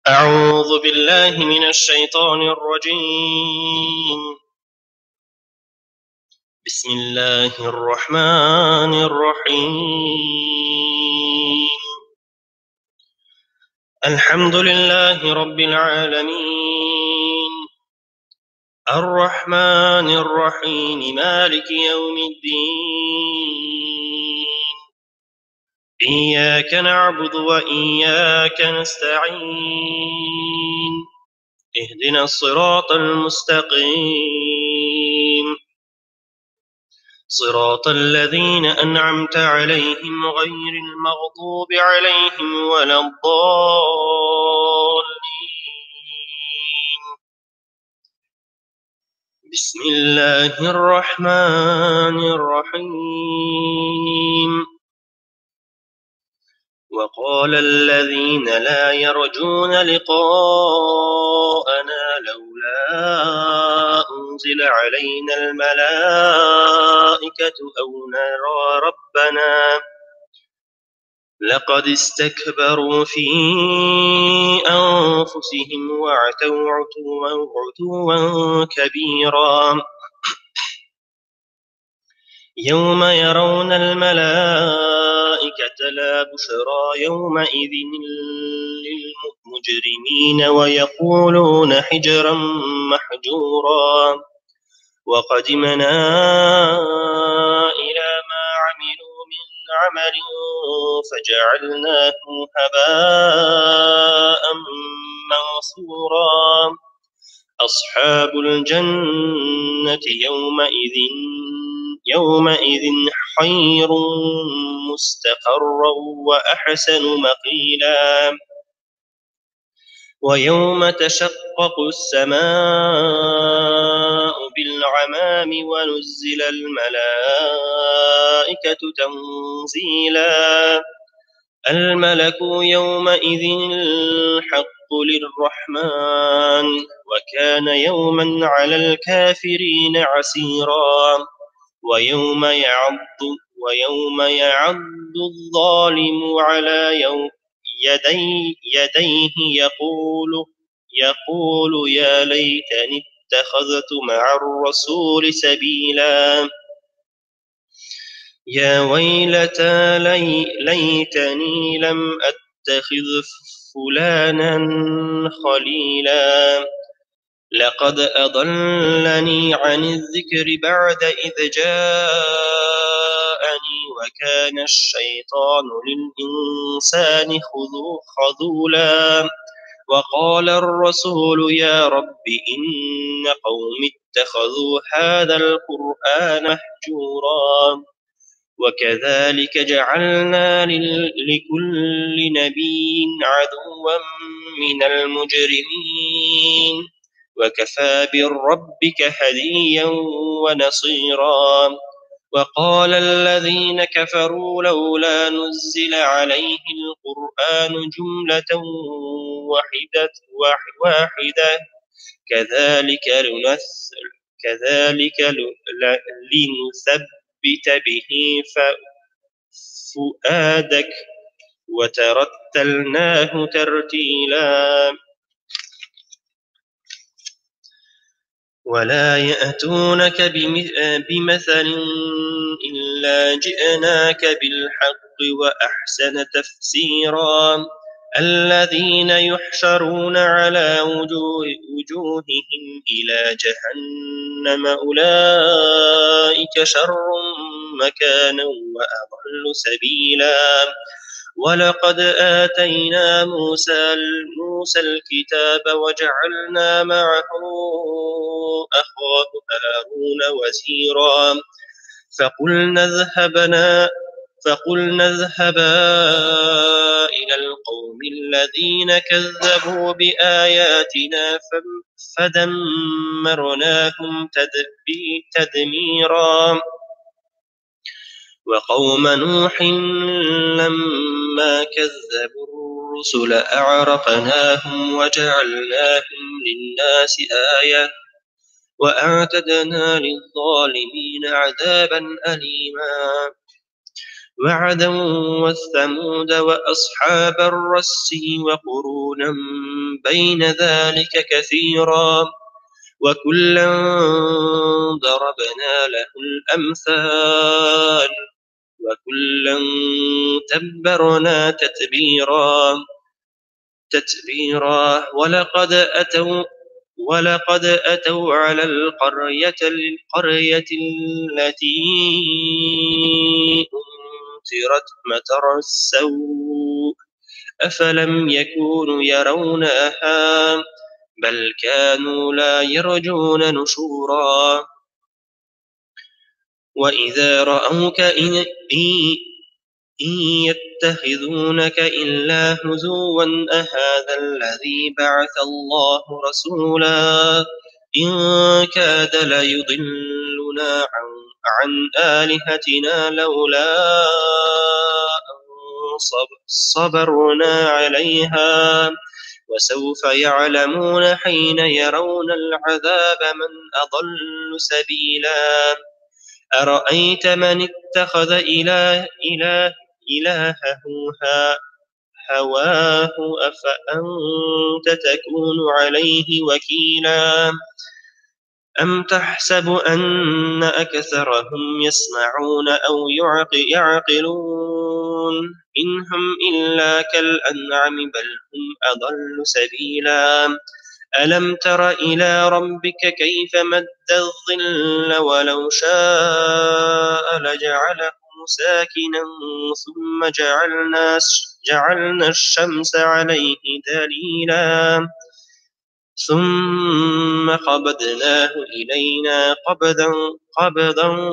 أعوذ بالله من الشيطان الرجيم. بسم الله الرحمن الرحيم. الحمد لله رب العالمين، الرحمن الرحيم، مالك يوم الدين. إياك نعبد وإياك نستعين، اهدنا الصراط المستقيم، صراط الذين أنعمت عليهم غير المغضوب عليهم ولا الضالين. بسم الله الرحمن الرحيم. وقال الذين لا يرجون لقاءنا لولا أنزل علينا الملائكة أو نرى ربنا لقد استكبروا في أنفسهم وعتوا عتوا كبيرا. يوم يرون الملائكة لا بشرى يومئذ للمجرمين ويقولون حجرا محجورا. وقدمنا إلى ما عملوا من عمل فجعلناه هباء منثورا. أصحاب الجنة يومئذ خير مستقرا وأحسن مقيلا. ويوم تشقق السماء بالغمام ونزل الملائكة تنزيلا. الملك يومئذ الحق للرحمن وكان يوما على الكافرين عسيرا. ويوم يعض الظالم على يديه يقول يا ليتني اتخذت مع الرسول سبيلا. يا ويلتى ليتني لم أتخذ فلانا خليلا. لقد أضلني عن الذكر بعد إذ جاءني وكان الشيطان للإنسان خذولا. وقال الرسول يا رب إن قومي اتخذوا هذا القرآن مهجورا. وكذلك جعلنا لكل نبي عدوا من المجرمين وكفى بربك هديا ونصيرا. وقال الذين كفروا لولا نزل عليه القرآن جملة واحدة كذلك لنثبت به فؤادك وترتلناه ترتيلا. ولا يأتونك بمثل إلا جئناك بالحق وأحسن تفسيرا. الذين يحشرون على وجوههم إلى جهنم أولئك شر مكانا وأضل سبيلا. ولقد آتينا موسى الكتاب وجعلنا معه أخاه هارون وزيرا. فقلنا اذهبا إلى القوم الذين كذبوا بآياتنا فدمرناهم تدميرا. وقوم نوح لما كذبوا الرسل أعرقناهم وجعلناهم للناس آية وأعتدنا للظالمين عذابا أليما. وعدا وثمود وأصحاب الرس وقرونا بين ذلك كثيرا وكلا ضربنا له الأمثال وكلا تبرنا تتبيرا ولقد أتوا على القرية التي أمطرت مطر السوء أفلم يكونوا يرونها بل كانوا لا يرجون نشورا وإذا رأوك إن يتخذونك إلا هزوا أهذا الذي بعث الله رسولا إن كاد ليضلنا عن آلهتنا لولا أن صبرنا عليها وسوف يعلمون حين يرون العذاب من أضل سبيلا أرأيت من اتخذ إلهه هواه أفأنت تكون عليه وكيلا أم تحسب أن أكثرهم يسمعون أو يعقلون إن هم إلا كالأنعام بل هم أضل سبيلا ألم تر إلى ربك كيف مد الظل ولو شاء لجعله ساكنا ثم جعلنا الشمس عليه دليلا ثم قبضناه إلينا قبضا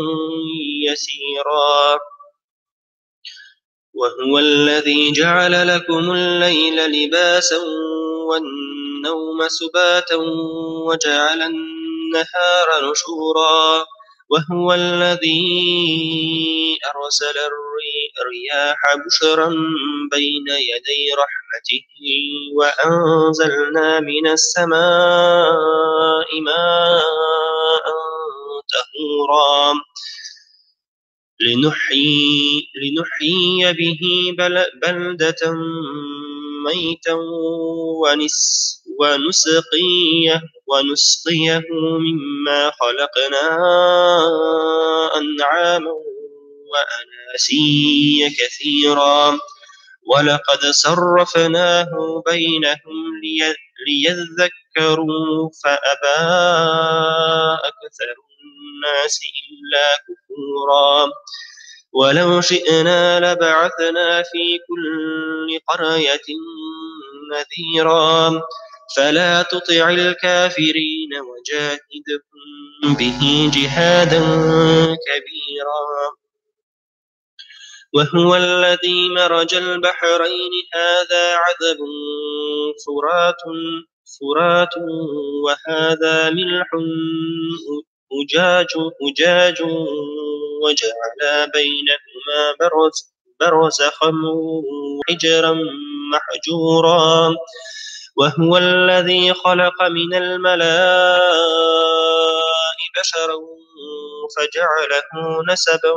يسيرا وهو الذي جعل لكم الليل لباسا والنوم سباتا وجعل النهار نشورا وهو الذي أرسل الرياح بشرا بين يدي رحمته وأنزلنا من السماء ماء طهورا لنحيي به بلدة ميتا ونسقيه مما خلقنا أنعاما وأناسيا كثيرا ولقد صرفناه بينهم ليذكروا فأبى أكثر الناس إلا كفورا ولو شئنا لبعثنا في كل قرية نذيرا فلا تطع الكافرين وجاهدهم به جهادا كبيرا وهو الذي مرج البحرين هذا عذب فرات وهذا ملح أجاج وجعل بينهما برزخا وحجرا محجورا وهو الذي خلق من الماء بشرا فجعله نسبا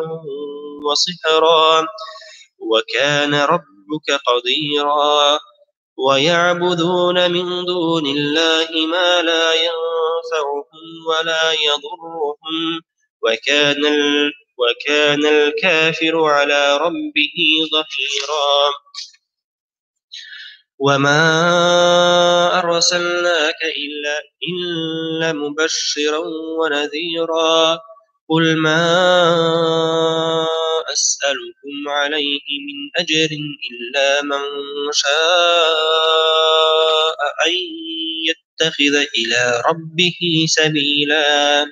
وصهرا وكان ربك قديرا ويعبدون من دون الله ما لا ينفعهم ولا يضرهم وكان الكافر على ربه ظهيرا وما أرسلناك إلا مبشرا ونذيرا قل ما أسألكم عليه من أجر إلا من شاء أن يتخذ إلى ربه سبيلا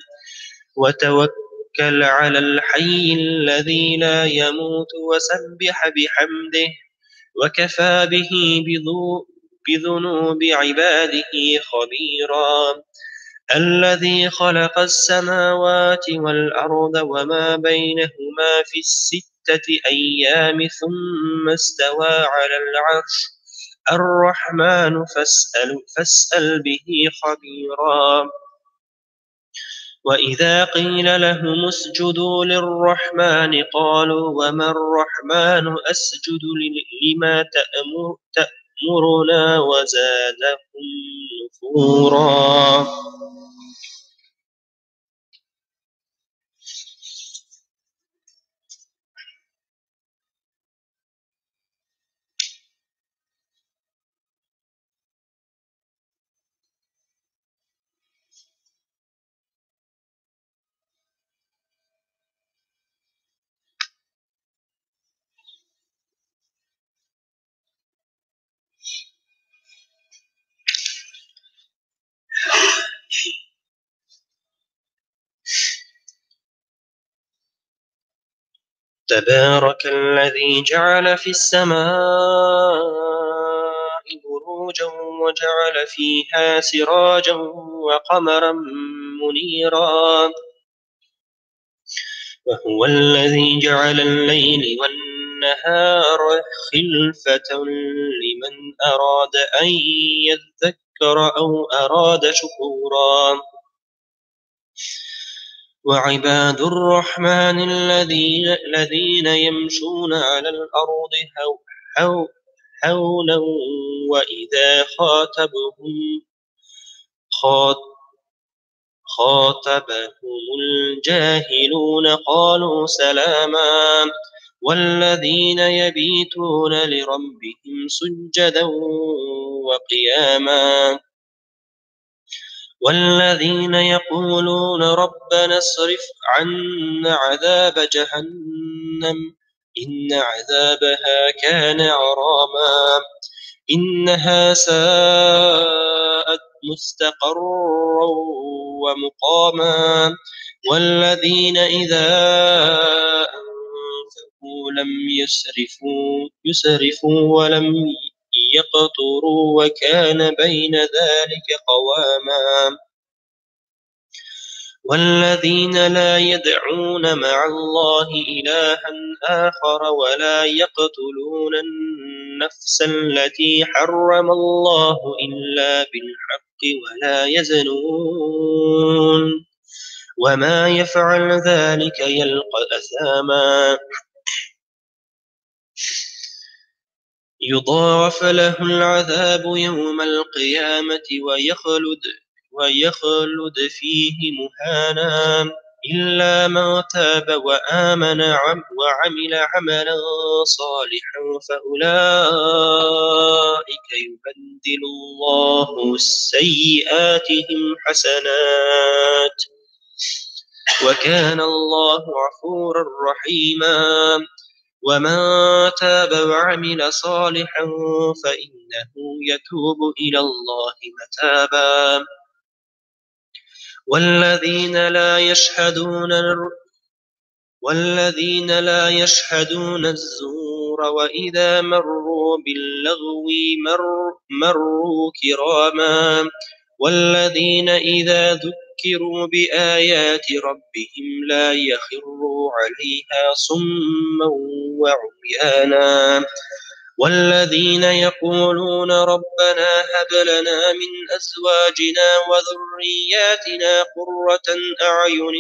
وتوكل على الحي الذي لا يموت وسبح بحمده وكفى به بذنوب عباده خبيرا الذي خلق السماوات والأرض وما بينهما في 6 أيام ثم استوى على العرش الرحمن فاسأل به خبيرا وإذا قيل لهم اسجدوا للرحمن قالوا وما الرحمن أسجد لما يأمرنا وزادهم نفورا. تبارك الذي جعل في السماء بروجا وجعل فيها سراجا وقمرا منيرا وهو الذي جعل الليل والنهار خلفة لمن أراد أن يذكر أو أراد شكورا. وعباد الرحمن الذين يمشون على الأرض هونا وإذا خاطبهم الجاهلون قالوا سلاما. والذين يبيتون لربهم سجدا وقياما والذين يقولون ربنا اصرف عنا عذاب جهنم إن عذابها كان غراما إنها ساءت مستقرا ومقاما والذين إذا أنفقوا لم يسرفوا ولم يقتروا وكان بين ذلك قواما والذين لا يدعون مع الله إلها آخر ولا يقتلون النفس التي حرم الله إلا بالحق ولا يزنون وما يفعل ذلك يلقى أثاما يضاعف له العذاب يوم القيامة ويخلد فيه مهانا إلا من تاب وآمن وعمل عملا صالحا فأولئك يبدل الله سيئاتهم حسنات وكان الله غفورا رحيما ومن تاب وعمل صالحا فإنه يتوب إلى الله متابا والذين لا يشهدون الزور وإذا مروا باللغو مروا كراما والذين إذا ذكروا بآيات ربهم لا يخروا عليها صما وعميانا والذين يقولون ربنا هب لنا من أزواجنا وذرياتنا قرة أعين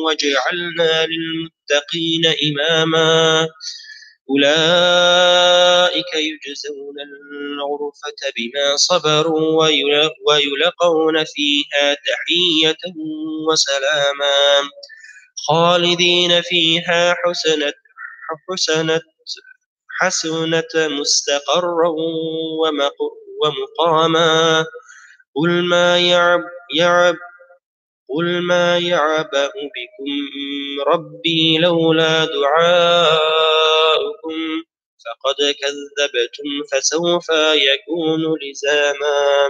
واجعلنا للمتقين إماما أولئك يجزون الغرفة بما صبروا ويلقون فيها تحية وسلاما خالدين فيها حسنت مستقرا ومقاما قل ما يعبأ بكم ربي لولا دعاؤكم فقد كذبتم فسوف يكون لزاما.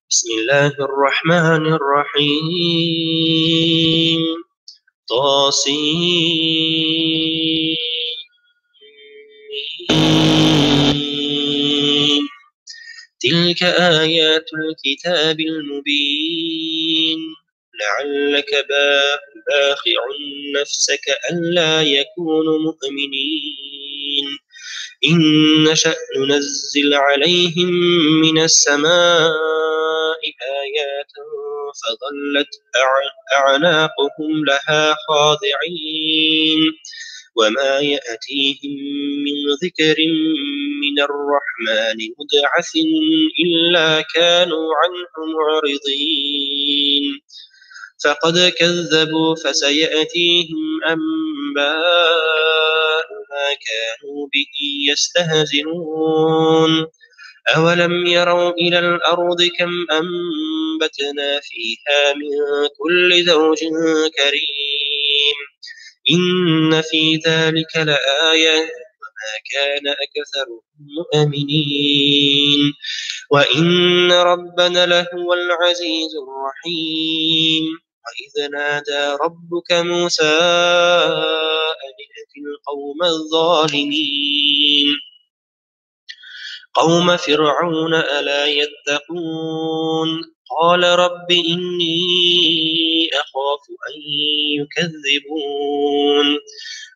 بسم الله الرحمن الرحيم طاسين تلك آيات الكتاب المبين لعلك باخع نفسك ألا يكونوا مؤمنين إن نشأ ننزل عليهم من السماء آيات فظلت أعناقهم لها خاضعين وما يأتيهم من ذكر من الرحمن مدعث إلا كانوا عنه معرضين فقد كذبوا فسيأتيهم أنباء ما كانوا به يستهزئون أولم يروا إلى الأرض كم أنبتنا فيها من كل زوج كريم إن في ذلك لآية وما كان أكثرهم مؤمنين وإن ربنا لهو العزيز الرحيم وإذ نادى ربك موسى أن ائت القوم الظالمين قوم فرعون ألا يتقون قال رب إني أخاف أن يكذبون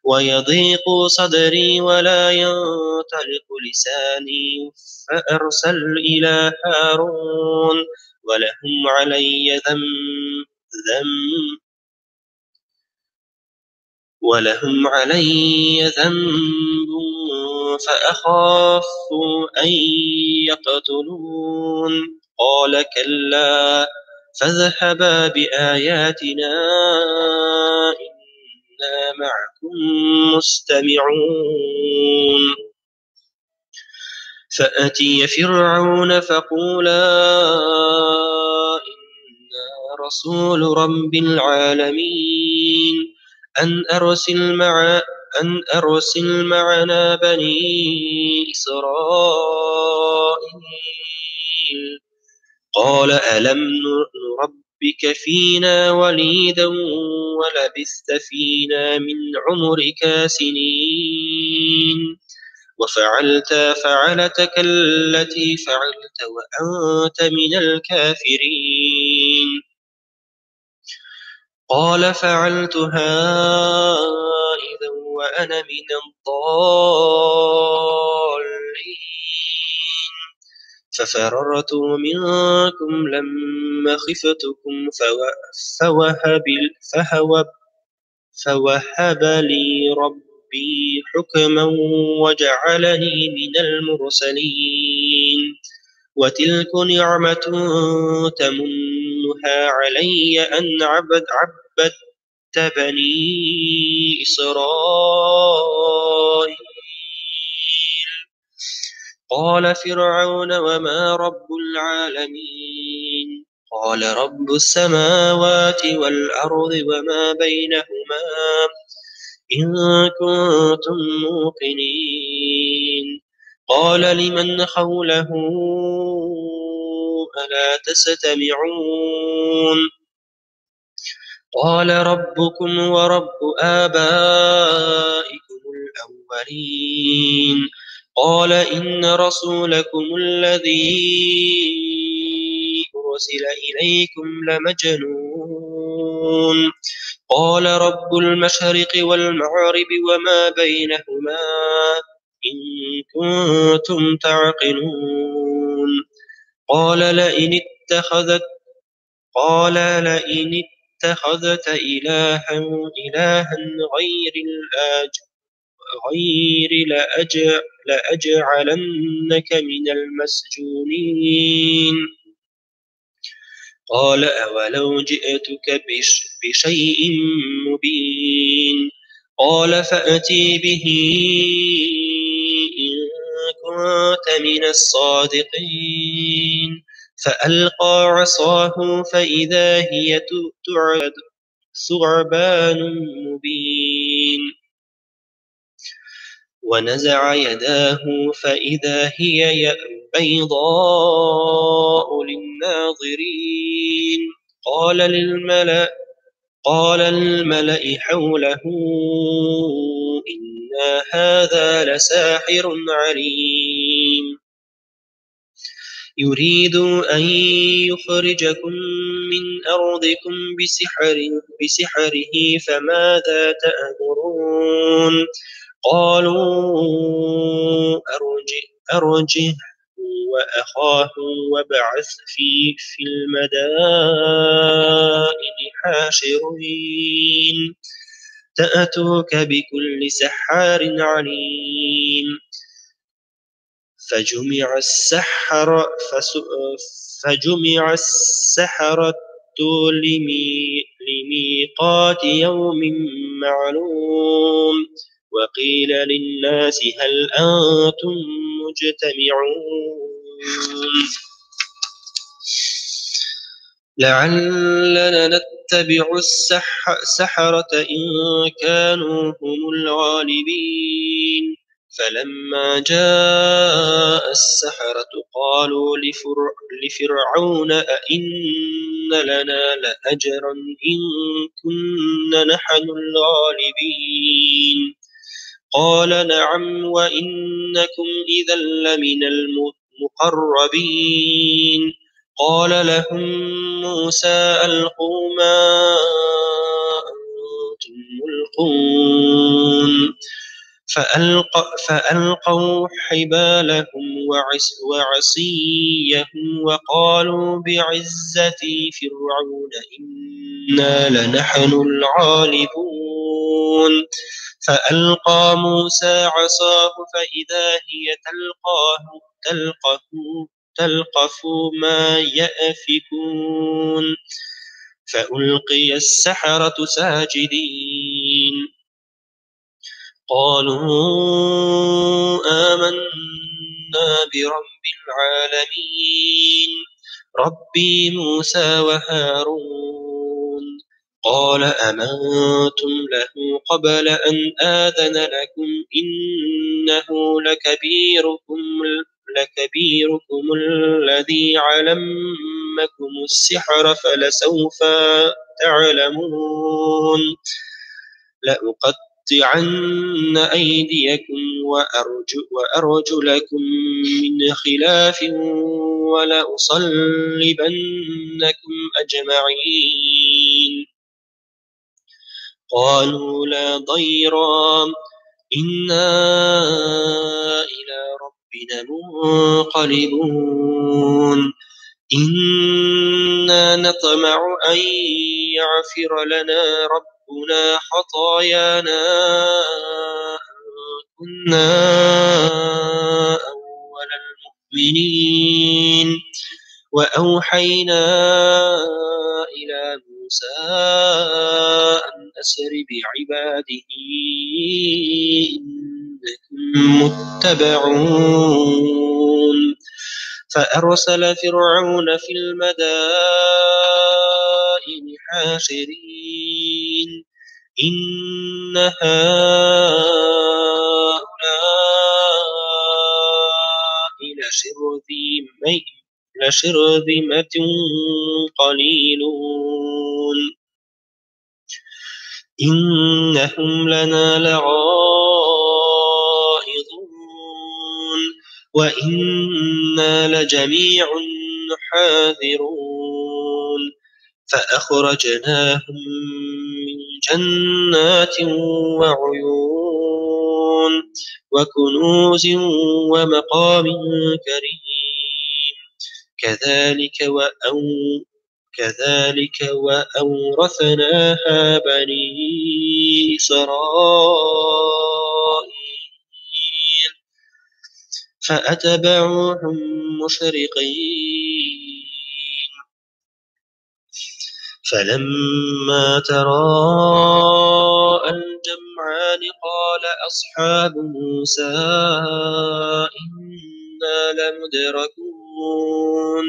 ويضيق صدري ولا ينطلق لساني فأرسل إلى هارون ولهم علي ذنب فأخاف أن يقتلون قال كلا فاذهبا بآياتنا إنا معكم مستمعون فأتي فرعون فقولا إنا رسول رب العالمين أن أرسل معنا بني إسرائيل قال ألم نربك فينا وليدا ولبثت فينا من عمرك سنين وفعلت فعلتك التي فعلت وأنت من الكافرين قال فعلتها إذا وأنا من الضالين ففررت منكم لما خفتكم فوهب لي ربي حكما وجعلني من المرسلين وتلك نعمة تمنها علي أن عبدت بني إسرائيل قال فرعون وما رب العالمين قال رب السماوات والأرض وما بينهما إن كنتم موقنين قال لمن حوله ألا تستمعون قال ربكم ورب آبائكم الأولين قال إن رسولكم الذي أرسل إليكم لمجنون قال رب المشرق والمغرب وما بينهما إن كنتم تعقلون قال لئن اتخذت إلها غير لأجعلنك من المسجونين قال أولو جئتك بشيء مبين قال فأتي به إن كنت من الصادقين فألقى عصاه فإذا هي ثعبان مبين ونزع يداه فإذا هي بيضاء للناظرين قال للملأ حوله إن هذا لساحر عليم يريد أن يخرجكم من أرضكم بسحره فماذا تأمرون قالوا أرجه وأخاه وابعث في المدائن حاشرين تأتوك بكل سحار عليم. فجمع السحرة لميقات يوم معلوم. وقيل للناس هل أنتم مجتمعون لعلنا نتبع السحرة إن كانوا هم الغالبين. فلما جاء السحرة قالوا لفرعون أئن لنا لأجرا إن كنا نحن الغالبين. قال نعم وإنكم إذا لمن المقربين. قال لهم موسى ألقوا ما أنتم ملقون. فألقوا حبالهم وعصيهم وقالوا بعزة فرعون إنا لنحن الغالبون. فألقى موسى عصاه فإذا هي تلقف ما يأفكون. فألقي السحرة ساجدين قالوا آمنا برب العالمين رب موسى وهارون. قال آمنتم له قبل أن آذن لكم إنه لكبيركم الذي علمكم السحر فلسوف تعلمون. لأقطعن أيديكم وأرجلكم من خلاف ولأصلبنكم أجمعين. قالوا لا ضير إنا إلى ربنا منقلبون. إنا نطمع أن يغفر لنا ربنا خطايانا كنا أول المؤمنين. وأوحينا إلى موسى أن أسر بعباده إنكم متبعون. فأرسل فرعون في المدائن حاشرين إن هؤلاء لشرذمة قليلون إنهم لنا لغائظون وإنا لجميع حاذرون. فأخرجناهم من جنات وعيون وكنوز ومقام كريم. كذلك وأورثناها بني إسرائيل فأتبعوهم مشرقين. فلما تراءى الجمعان قال أصحاب موسى إنا لمدركون.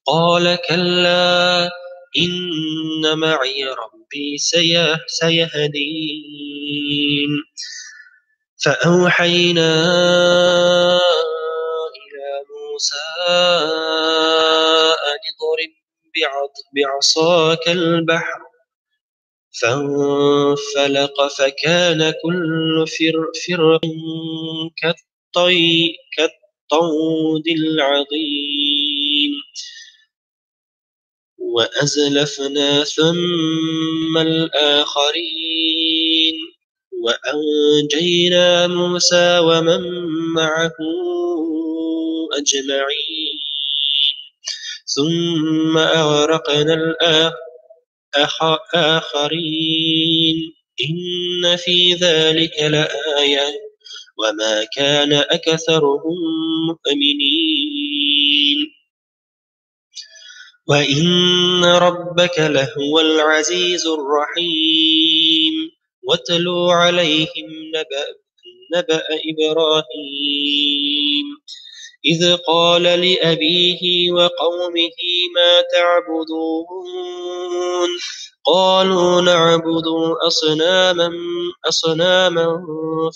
قال كلا إن معي ربي سيهدين. فأوحينا إلى موسى أن اضرب بعصاك البحر فانفلق فكان كل فرق كالطود العظيم. وأزلفنا ثم الآخرين وأنجينا موسى ومن معه أجمعين. ثم أغرقنا الآخرين إن في ذلك لآية وما كان أكثرهم مؤمنين وإن ربك لهو العزيز الرحيم واتل عليهم نبأ إبراهيم إذ قال لأبيه وقومه ما تعبدون قالوا نعبد أصناما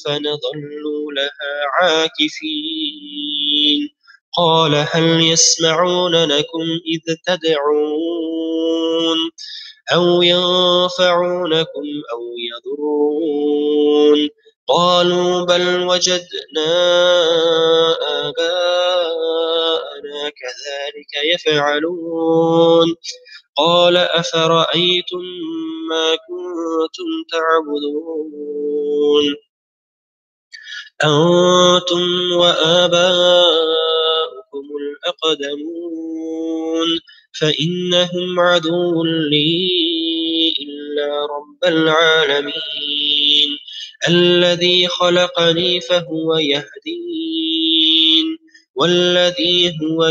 فنظل لها عاكفين قال هل يسمعونكم إذ تدعون أو ينفعونكم أو يضرون قالوا بل وجدنا آباءنا كذلك يفعلون قال أفرأيتم ما كنتم تعبدون أنتم وآباؤكم الأقدمون فإنهم عدو لي إلا رب العالمين الذي خلقني فهو يهدين والذي هو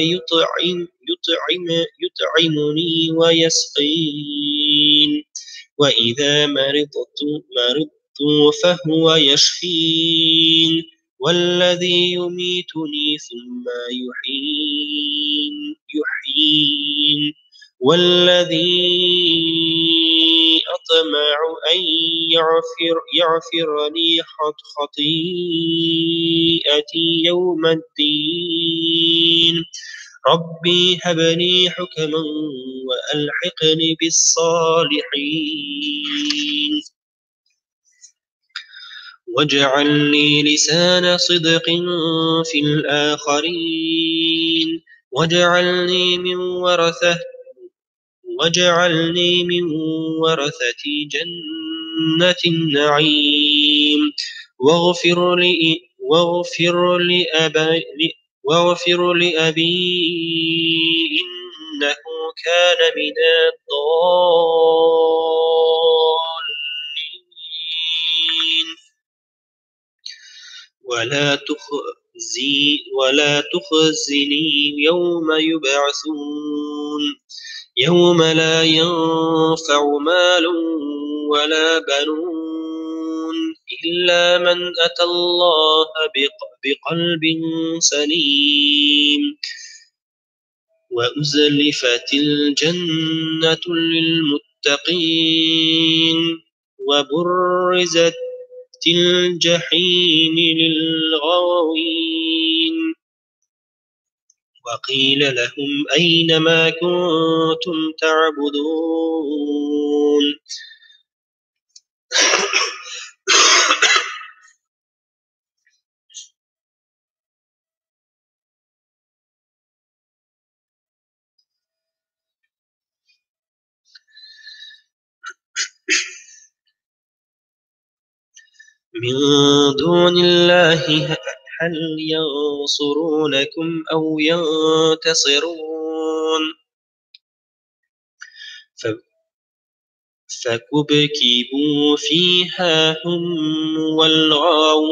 يطعمني ويسقين وإذا مرضت فهو يشفين والذي يميتني ثم يحيين والذي أطمع أن يغفر لي خطيئتي يوم الدين ربي هب لي حكما وألحقني بالصالحين واجعل لي لسان صدق في الآخرين واجعلني من ورثة جنة النعيم واغفر لأبي إنه كان من الضالين ولا تخزني يوم يبعثون يوم لا ينفع مال ولا بنون إلا من أتى الله بقلب سليم وأزلفت الجنة للمتقين وبرزت الجحيم للغاوين وقيل لهم أين ما كنتم تعبدون من دون الله هل ينصرونكم أو ينتصرون فكبكبوا فيها هم والغاوون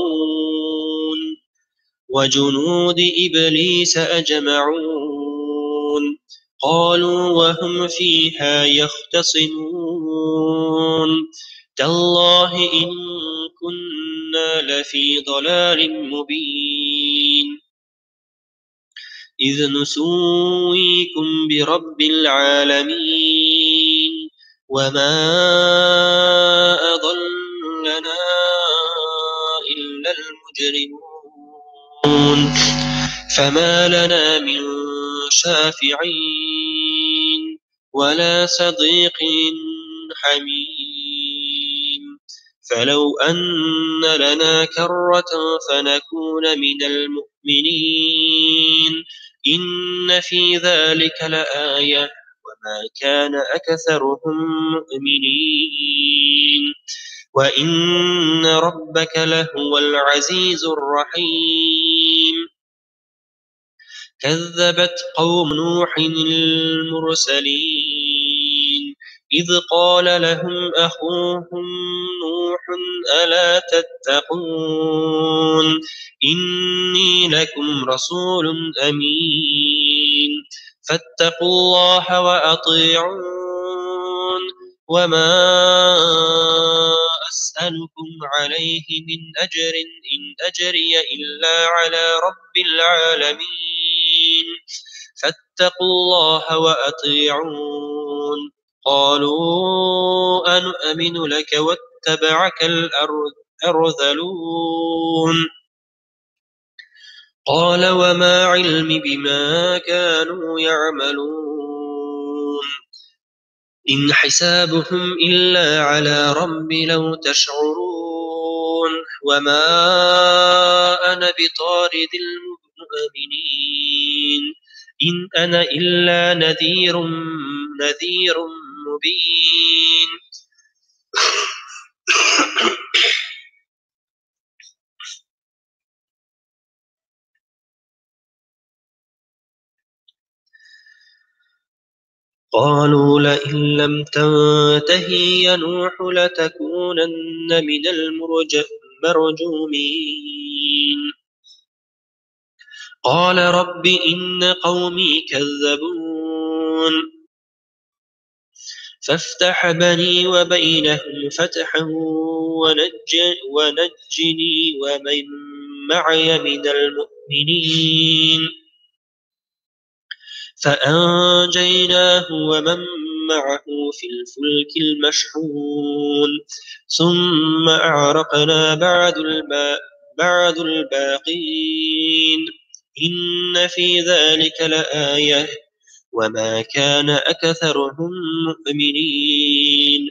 وجنود إبليس أجمعون قالوا وهم فيها يختصمون تالله إن كنا لفي ضلال مبين إذ نسويكم برب العالمين وما أضلنا إلا المجرمون فما لنا من شافعين ولا صديق حميم فلو أن لنا كرة فنكون من المؤمنين إن في ذلك لآية وما كان أكثرهم مؤمنين وإن ربك لهو العزيز الرحيم كذبت قوم نوح المرسلين إذ قال لهم أخوهم نوح ألا تتقون إني لكم رسول أمين فاتقوا الله وأطيعون وما أسألكم عليه من أجر إن أجري إلا على رب العالمين فاتقوا الله وأطيعون قالوا أنؤمن لك واتبعك الأرذلون قال وما علمي بما كانوا يعملون إن حسابهم إلا على ربي لو تشعرون وما أنا بطارد المؤمنين إن أنا إلا نذير مبين قالوا لئن لم تنته يا نوح لتكونن من المرجومين قال رب إن قومي كذبون فافتح بيني وبينهم فتحا ونجني ومن معي من المؤمنين فأنجيناه ومن معه في الفلك المشحون ثم أغرقنا بعد الباقين إن في ذلك لآية وما كان أكثرهم مؤمنين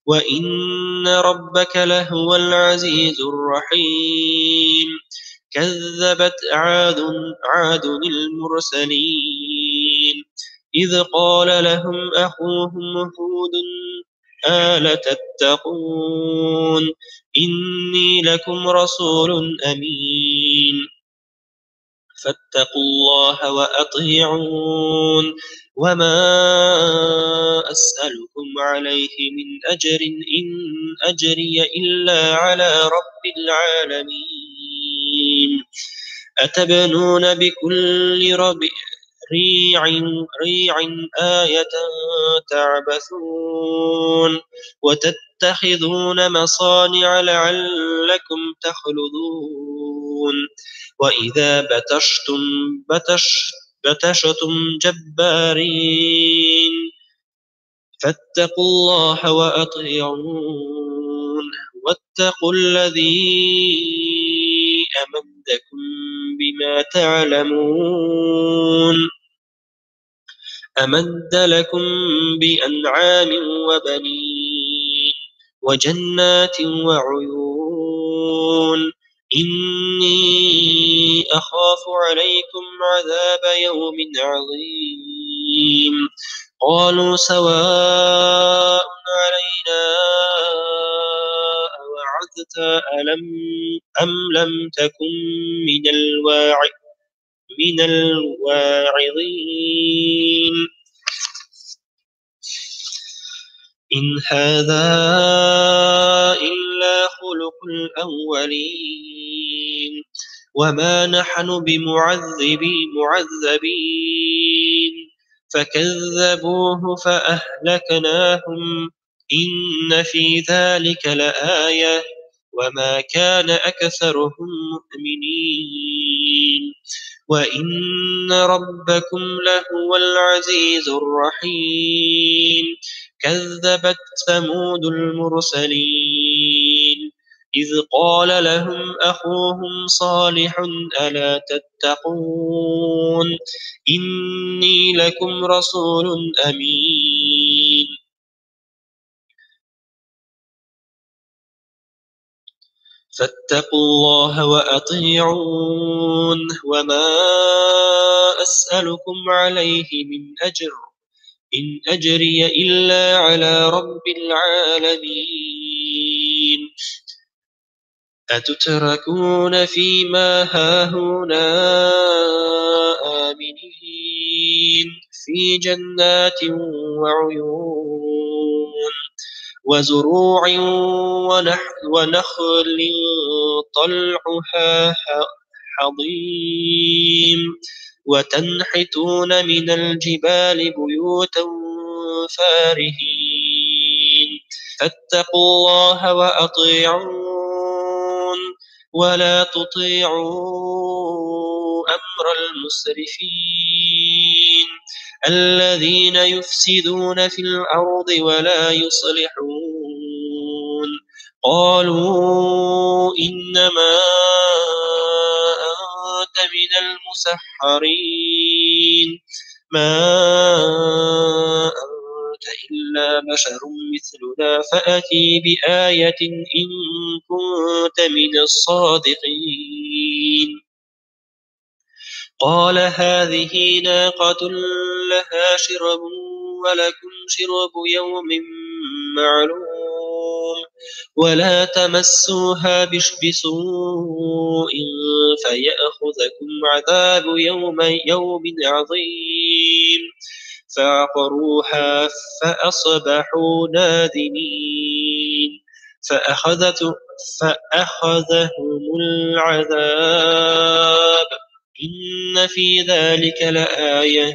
وإن ربك لهو العزيز الرحيم كذبت عاد المرسلين إذ قال لهم أخوهم هود ألا تتقون إني لكم رسول أمين فاتقوا الله وأطيعون وما أسألكم عليه من أجر إن أجري إلا على رب العالمين أتبنون بكل ريع آية تعبثون وتتخذون مصانع لعلكم تخلدون وإذا بتشتم جبارين فاتقوا الله وأطيعون واتقوا الذي أمدكم بما تعلمون أمد لكم بأنعام وبنين وجنات وعيون إني أخاف عليكم عذاب يوم عظيم قالوا سواء علينا أوعظت أم لم تكن من الواعظين إن هذا إلا خلق الأولين وما نحن بمعذبين فكذبوه فأهلكناهم إن في ذلك لآية وما كان أكثرهم مؤمنين وإن ربكم لهو العزيز الرحيم كذبت ثمود المرسلين إذ قال لهم أخوهم صالح ألا تتقون إني لكم رسول أمين فاتقوا الله وأطيعون وما أسألكم عليه من أجر إن أجري إلا على رب العالمين أتتركون فيما هاهنا آمنين في جنات وعيون وزروع ونخل طلعها حضيم وتنحتون من الجبال بيوتا فارهين فاتقوا الله وأطيعون ولا تطيعوا أمر المسرفين الذين يفسدون في الأرض ولا يصلحون قالوا إنما أنت من المسحرين ما أنت إلا بشر مثلنا فأتي بآية إن كنت من الصادقين قال هذه ناقة لها شرب ولكم شرب يوم معلوم ولا تمسوها بسوء فيأخذكم عذاب يوم عظيم فعقروها فأصبحوا نادمين فأخذهم العذاب إن في ذلك لآية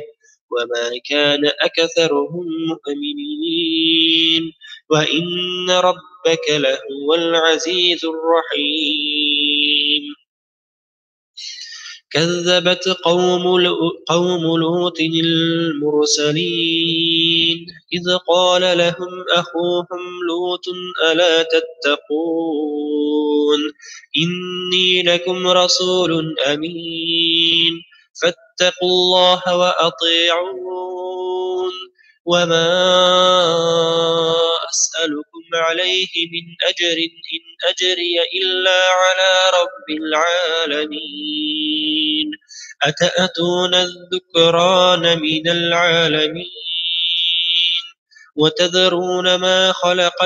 وما كان أكثرهم مؤمنين وإن ربك لهو العزيز الرحيم كذبت قوم لوط المرسلين إذ قال لهم أخوهم لوط ألا تتقون إني لكم رسول أمين فاتقوا الله وأطيعون وما أسألكم عليه من أجر إن أجري إلا على رب العالمين أتأتون الذكران من العالمين وتذرون ما خلق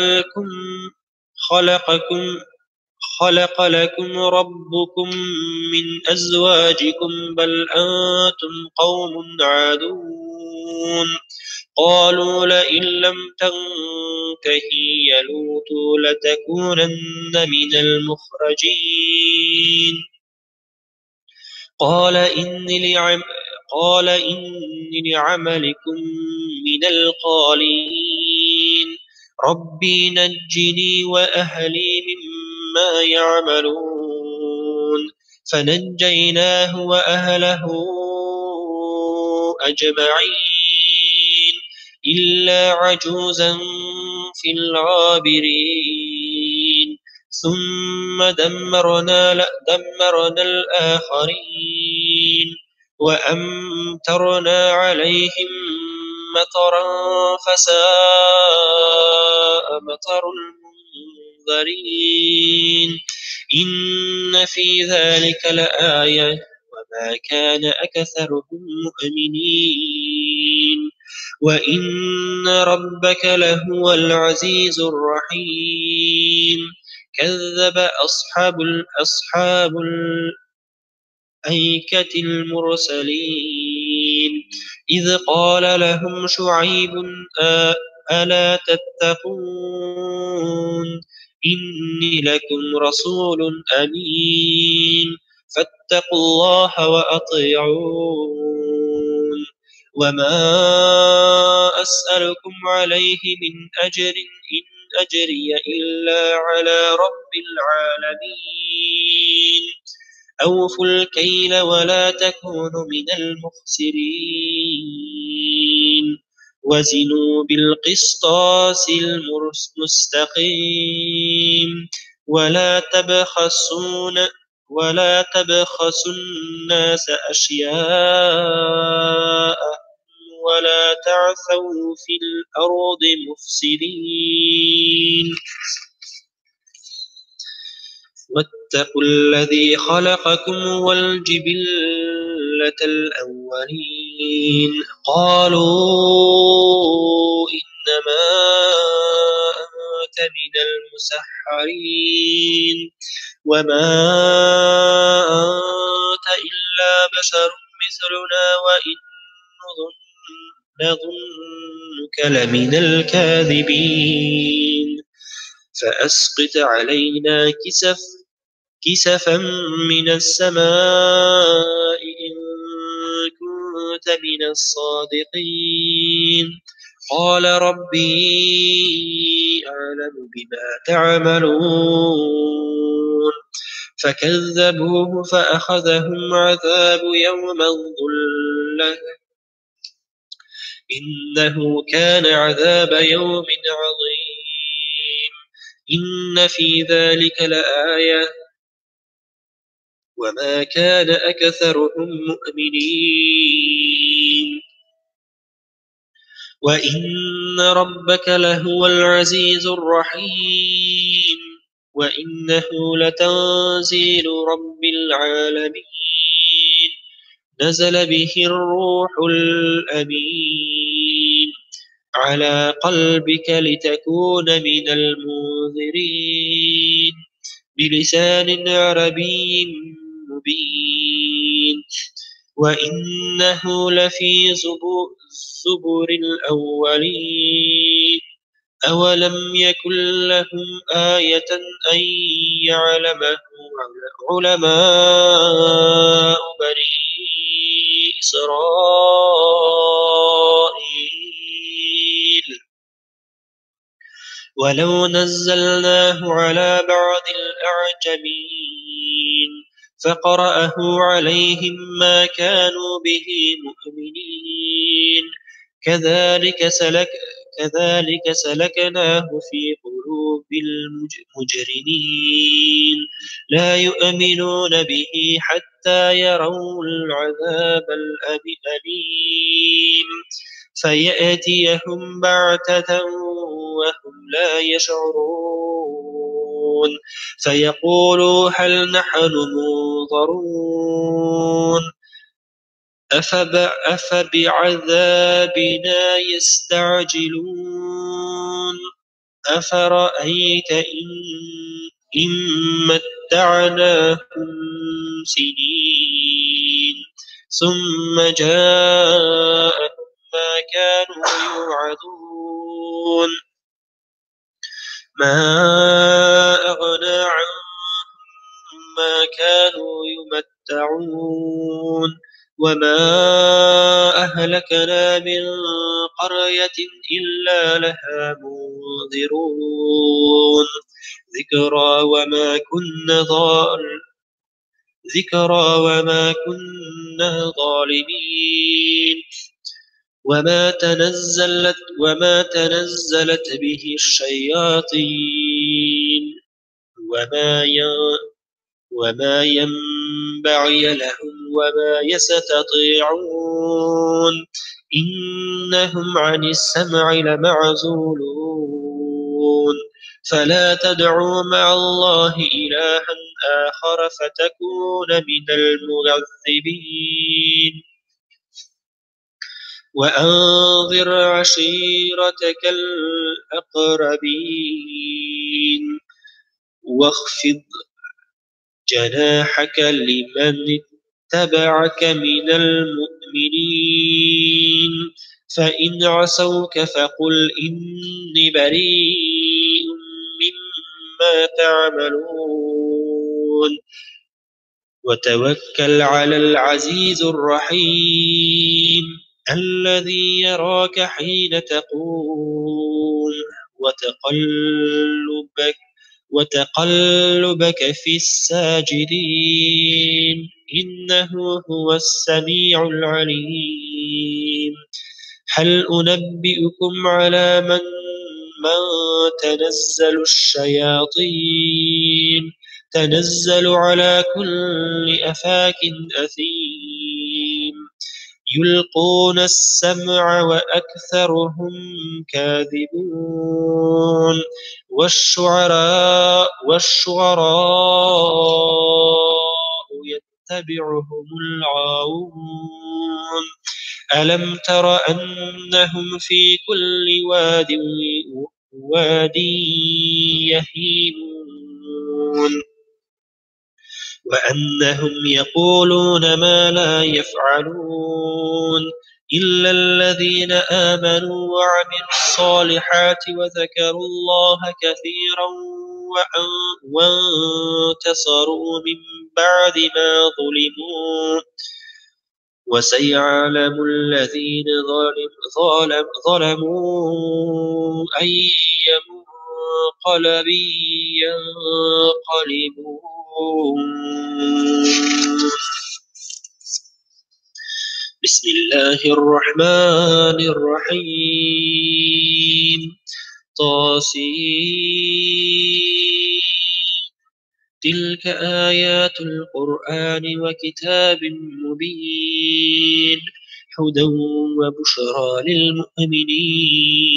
لكم ربكم من أزواجكم بل أنتم قوم عادون قالوا لئن لم تنته يا لوط لتكونن من المخرجين قال إني لعملكم من القالين ربي نجني وأهلي مما يعملون فنجيناه وأهله أجمعين إلا عجوزا في الغابرين ثم دمرنا الآخرين وأمطرنا عليهم مطرا فساء مطر المنذرين إن في ذلك لآية وما كان أكثرهم مؤمنين وإن ربك لهو العزيز الرحيم كذب أصحاب الأيكة المرسلين إذ قال لهم شعيب ألا تتقون إني لكم رسول أمين فاتقوا الله وأطيعون وما أسألكم عليه من أجر إن أجري إلا على رب العالمين أوفوا الكيل ولا تكونوا من المخسرين وزنوا بالقسطاس المستقيم ولا تبخسوا الناس أشياءهم ولا تعثوا في الأرض مفسدين واتقوا الذي خلقكم والجبلة الأولين قالوا إنما أنت من المسحرين وما أنت إلا بشر مثلنا نظنك لمن الكاذبين فأسقط علينا كسفا من السماء إن كنت من الصادقين قال ربي أعلم بما تعملون فكذبوه فأخذهم عذاب يوم الظلة إنه كان عذاب يوم عظيم إن في ذلك لآية وما كان أكثرهم مؤمنين وإن ربك لهو العزيز الرحيم وإنه لتنزيل رب العالمين نزل به الروح الأمين على قلبك لتكون من المنذرين بلسان عربي مبين وإنه لفي زبر الأولين أولم يكن لهم آية أن يعلمه علماء بني إسرائيل ولو نزلناه على بعض الأعجمين فقرأه عليهم ما كانوا به مؤمنين كذلك سلكناه في قلوب المجرمين لا يؤمنون به حتى يروا العذاب الأليم فيأتيهم بغتة وهم لا يشعرون فيقولوا هل نحن منظرون أفبعذابنا يستعجلون أفرأيت إن متعناهم سنين ثم جاءهم ما كانوا يوعدون ما أغنى عنهم ما كانوا يمتعون وما أهلكنا من قرية إلا لها منذرون ذكرى وما كنا ظالمين وما تنزلت به الشياطين وما ينبغي لهم وما يستطيعون إنهم عن السمع لمعزولون فلا تدعوا مع الله إلها آخر فتكون من المعذبين وأنذر عشيرتك الأقربين واخفض جناحك لمن اتبعك من المؤمنين فإن عصوك فقل إني بريء مما تعملون وتوكل على العزيز الرحيم الذي يراك حين تقوم وتقلبك في الساجدين إنه هو السميع العليم هل أنبئكم على من تنزل الشياطين تنزل على كل أفاك أثيم يلقون السمع وأكثرهم كاذبون والشعراء يتبعهم الغاوون ألم تر أنهم في كل واد يهيمون وأنهم يقولون ما لا يفعلون إلا الذين آمنوا وعملوا الصالحات وذكروا الله كثيرا وانتصروا من بعد ما ظلموا وسيعلم الذين ظلموا أي منقلب ينقلبون. بسم الله الرحمن الرحيم. طاسين. تلك آيات القرآن وكتاب مبين هدى وبشرى للمؤمنين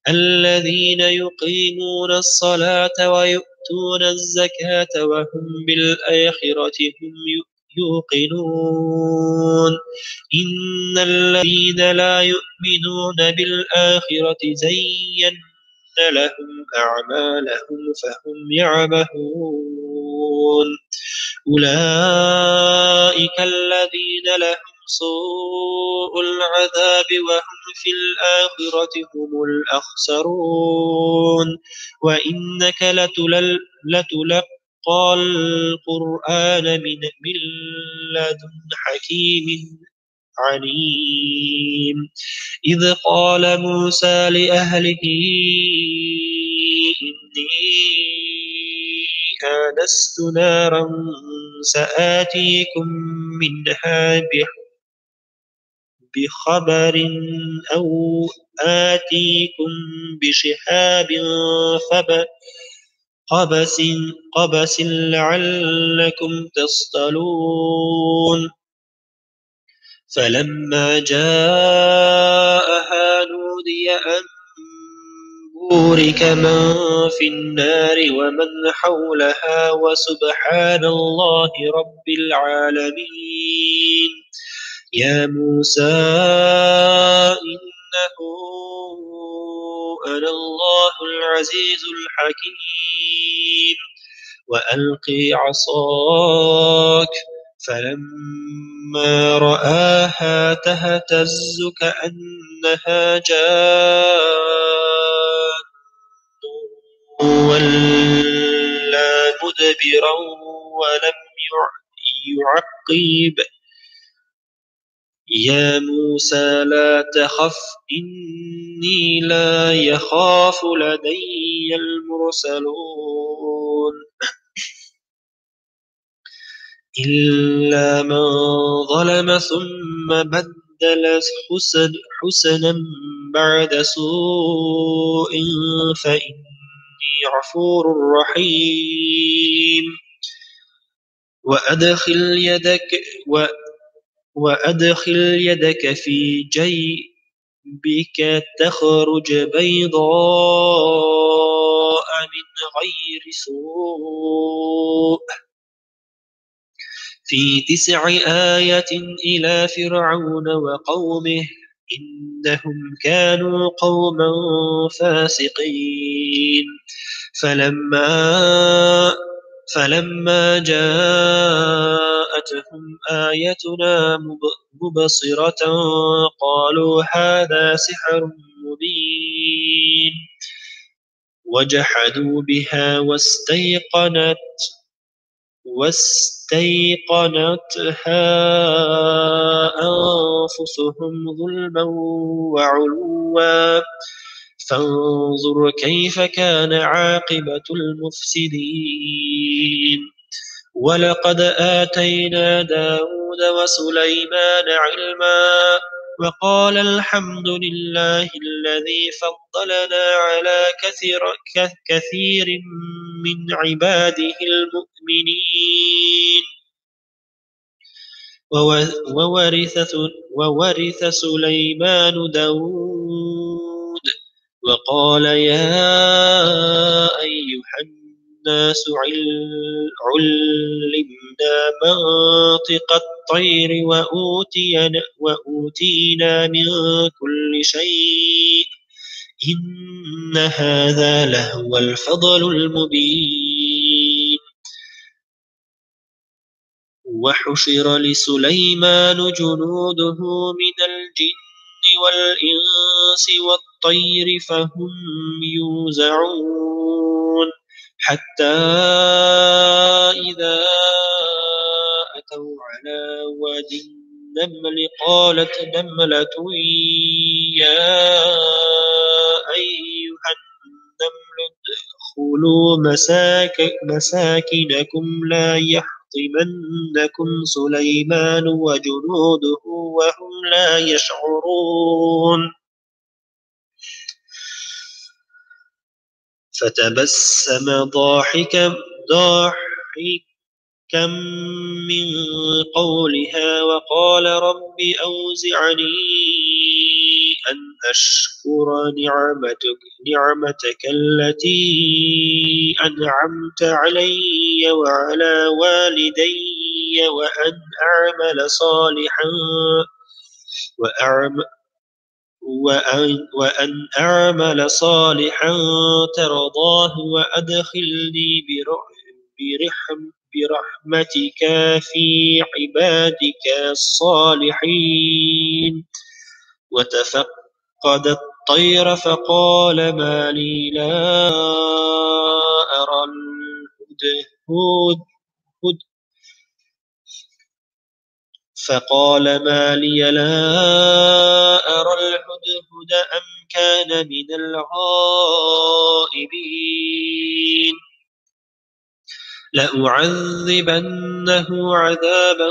الذين يقيمون الصلاة ويؤتون الزكاة وهم بالآخرة هم يوقنون إن الذين لا يؤمنون بالآخرة زينا لهم أعمالهم فهم يعمهون أولئك الذين لهم سوء العذاب وهم في الآخرة هم الأخسرون وإنك لتلقى القرآن من لدن حكيم عليم إذ قال موسى لأهله إني آنست نارا سآتيكم منها بخبر أو آتيكم بشهاب قبس لعلكم تصطلون فلما جاءها نودي أن بورك من في النار ومن حولها وسبحان الله رب العالمين يا موسى إنه أنا الله العزيز الحكيم وألقي عصاك فلما رآها تهتز كأنها جان ولا مدبرا ولم يعقب يا موسى لا تخف إني لا يخاف لدي المرسلون إلا من ظلم ثم بدل حسنا بعد سوء فإني غفور رحيم وأدخل يدك في جيبك تخرج بيضاء من غير سوء في 9 آيات إلى فرعون وقومه إنهم كانوا قوما فاسقين فلما جاءتهم آيتنا مبصرة قالوا هذا سحر مبين وجحدوا بها واستيقنتها أنفسهم ظلما وعلوا فانظر كيف كان عاقبة المفسدين ولقد آتينا داود وسليمان علما وقال الحمد لله الذي فضلنا على كثير من عباده المؤمنين وورث سليمان داود وقال يا أيها الناس علمنا منطق الطير وأوتينا من كل شيء إن هذا لهو الفضل المبين وحشر لسليمان جنوده من الجن والإنس والطير فهم يوزعون حتى إذا أتوا على واد النمل قالت نملة يا أيها النمل ادخلوا مساكنكم لا يحطمنكم سليمان وجنوده وهم لا يشعرون فتبسم ضاحكا من قولها وقال رب أوزعني أن أشكر نعمتك التي أنعمت علي وعلى والدي وأن أعمل صالحا ترضاه وأدخلني برحمتك في عبادك الصالحين وتفقد الطير فقال ما لي لا أرى الهدهد أم كان من الغائبين لأعذبنه عذابا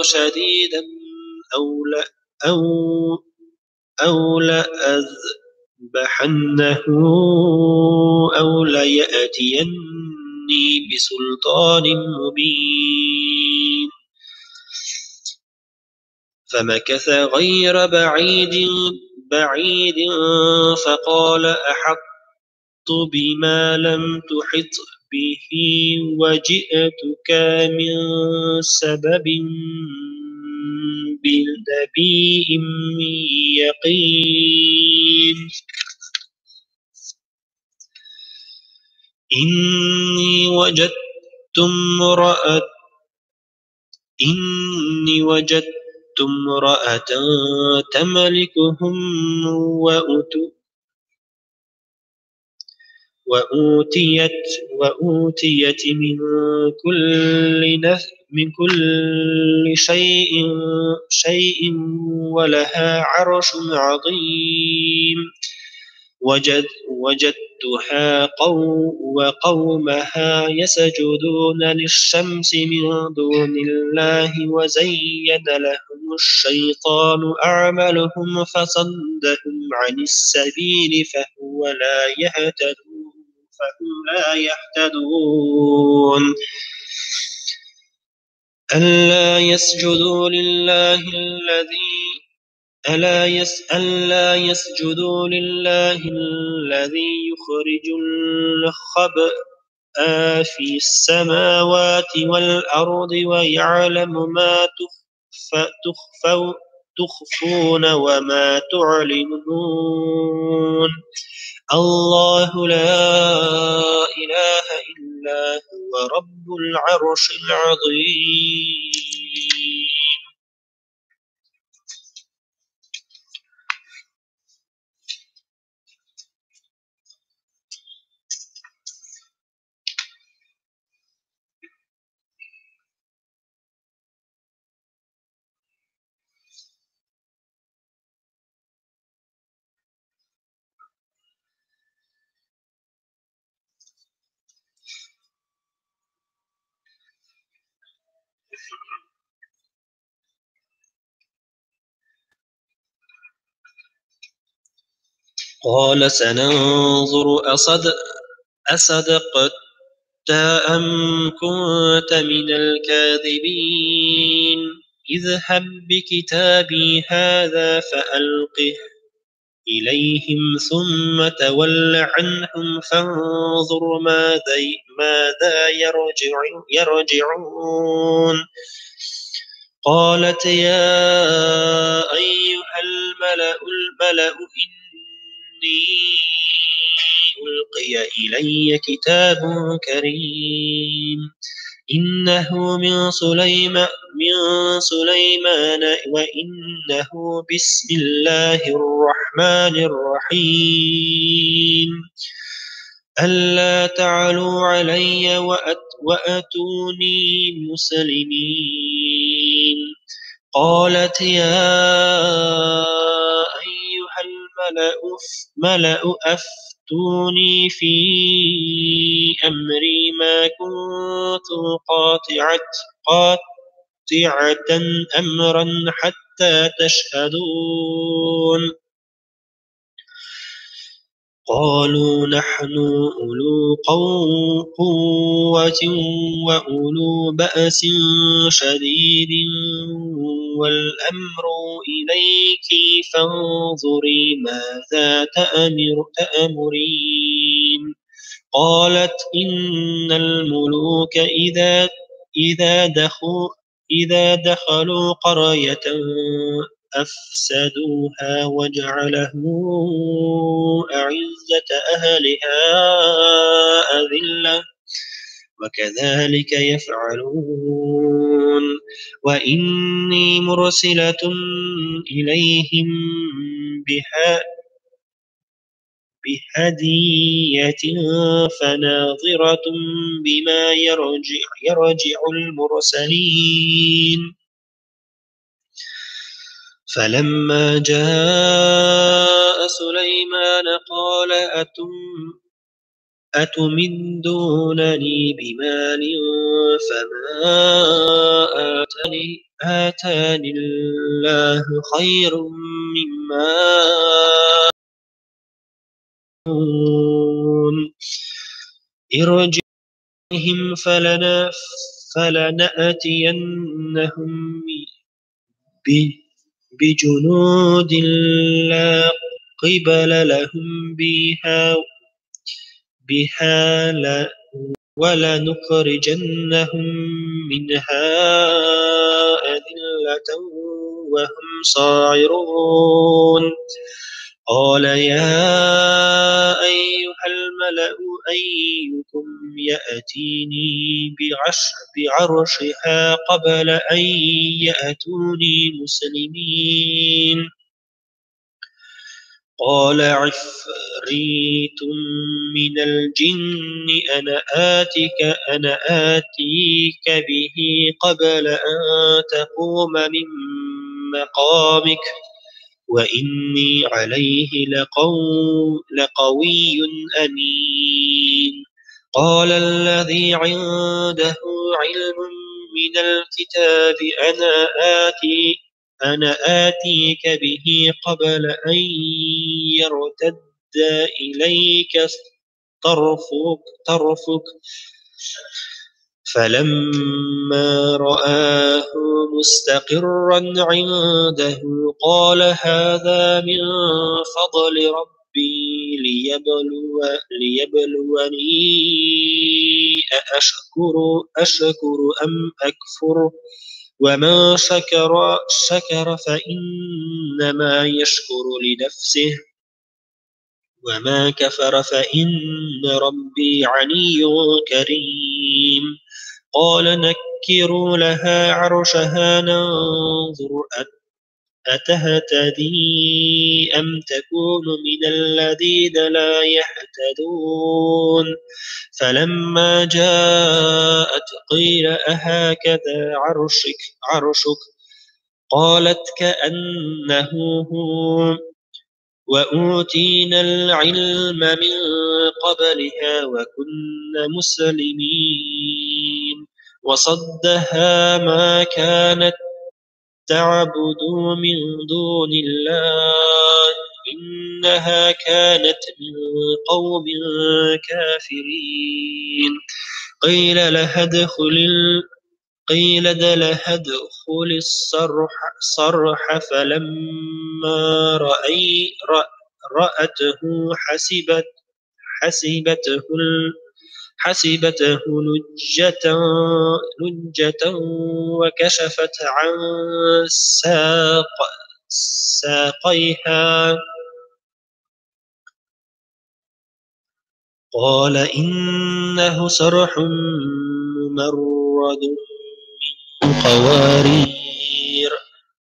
شديدا أو لأذبحنه أو ليأتيني بسلطان مبين فمكث غير بعيد فقال أحطت بما لم تحط به وجئتك من سبب بنبي يقين إني وجدت امرأة تملكهم وأوتيت من كل شيء ولها عرش عظيم وجدتها وقومها يسجدون للشمس من دون الله وزين لهم الشيطان أعمالهم فصدهم عن السبيل فهم لا يهتدون ألا يسجدوا لله الذي يخرج الخبأ في السماوات والأرض ويعلم ما تخفون وما تعلنون الله لا إله إلا هو رب العرش العظيم قال سننظر أصدقت أم كنت من الكاذبين اذهب بكتابي هذا فألقه إليهم ثم تول عنهم فانظر ماذا يرجعون قالت يا أيها الملأ إني ألقي إلي كتاب كريم إنه من سليمان وإنه بسم الله الرحمن الرحيم ألا تعلوا علي وأتوني مسلمين قالت يا أيها الملأ أفتوني في أمري ما كنت قاطعة أمرا حتى تشهدون قالوا نحن أولو قوة وأولو بأس شديد والأمر إليك فانظري ماذا تأمرين قالت إن الملوك إذا دخلوا قرية أفسدوها وجعلوا أعزة أهلها أذلة وكذلك يفعلون وإني مرسلة إليهم بهدية فناظرة بما يرجع المرسلين فلما جاء سليمان قال أتمدونني بمال فما آتاني الله خير مما ارجعهم فلنأتينهم بجنود لا قبل لهم بها ولنخرجنهم منها أذلة وهم صاغرون قال يا أيها الملأ أيكم يأتيني بعرشها قبل أن يأتوني مسلمين قال عفريت من الجن أنا آتيك به قبل أن تقوم من مقامك وإني عليه لقوي أمين قال الذي عنده علم من الكتاب أنا آتيك به قبل أن يرتد إليك طرفك فلما رآه مستقرا عنده قال هذا من فضل ربي ليبلوني أشكر أم أكفر ومن شكر فإنما يشكر لنفسه وما كفر فإن ربي غني كريم قال نكروا لها عرشها ننظر أتهتدي أم تكون من الذين لا يهتدون فلما جاءت قيل أهكذا عرشك قالت كأنه هو وأوتينا العلم من قبلها وكنا مسلمين وصدها ما كانت تعبد من دون الله إنها كانت من قوم كافرين قيل لها ادخل الصرح فلما رأته حسبته لجة وكشفت عن ساقيها قال إنه صرح ممرد من قوارير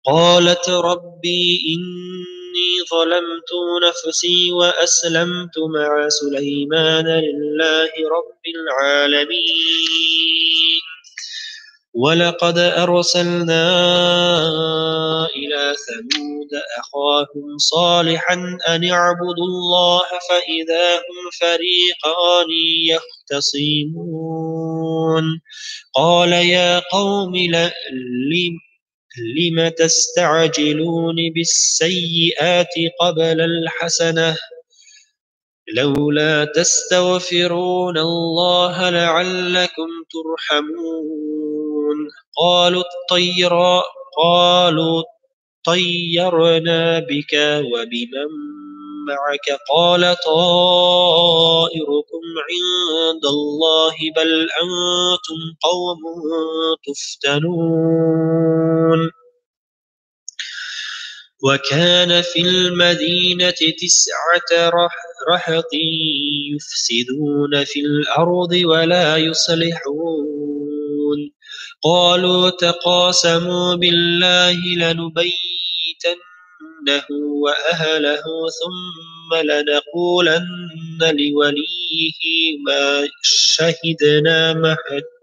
قالت ربي إني ظلمت نفسي وأسلمت مع سليمان لله رب العالمين ولقد أرسلنا إلى ثمود أخاهم صالحا أن اعبدوا الله فإذا هم فريقان يختصمون قال يا قوم لم تستعجلون بالسيئات قبل الحسنة لولا تستغفرون الله لعلكم ترحمون قالوا طيرنا بك وبمن معك قال طائركم عند الله بل أنتم قوم تفتنون وكان في المدينة 9 رهط يفسدون في الأرض ولا يصلحون قالوا تقاسموا بالله لنبيتنه وأهله ثم لنقولن لوليه ما شهدنا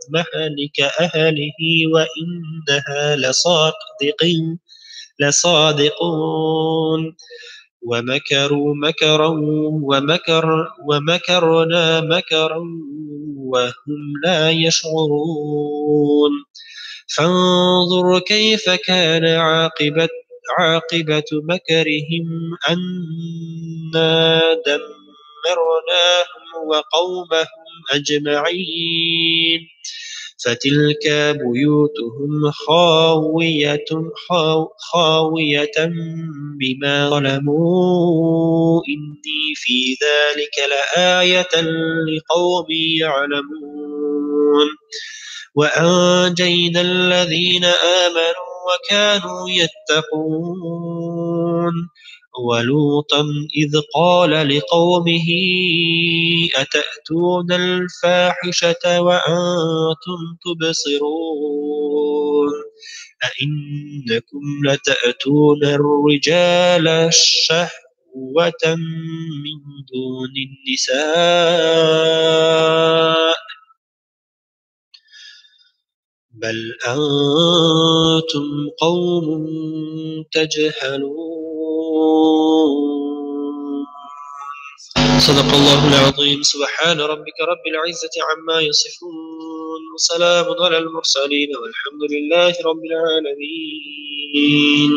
مهلك أهله وإنها لصادقون ومكروا مكرا ومكرنا مكرا وهم لا يشعرون فانظر كيف كان عاقبة مكرهم أنا دمرناهم وقومهم أجمعين فتلك بيوتهم خاوية بما ظلموا إني في ذلك لآية لقوم يعلمون وأنجينا الذين آمنوا وكانوا يتقون ولوطا إذ قال لقومه أتأتون الفاحشة وأنتم تبصرون أئنكم لتأتون الرجال شهوة من دون النساء بل أنتم قوم تجهلون صدق الله العظيم سبحان ربك رب العزة عما يصفون وسلام على المرسلين والحمد لله رب العالمين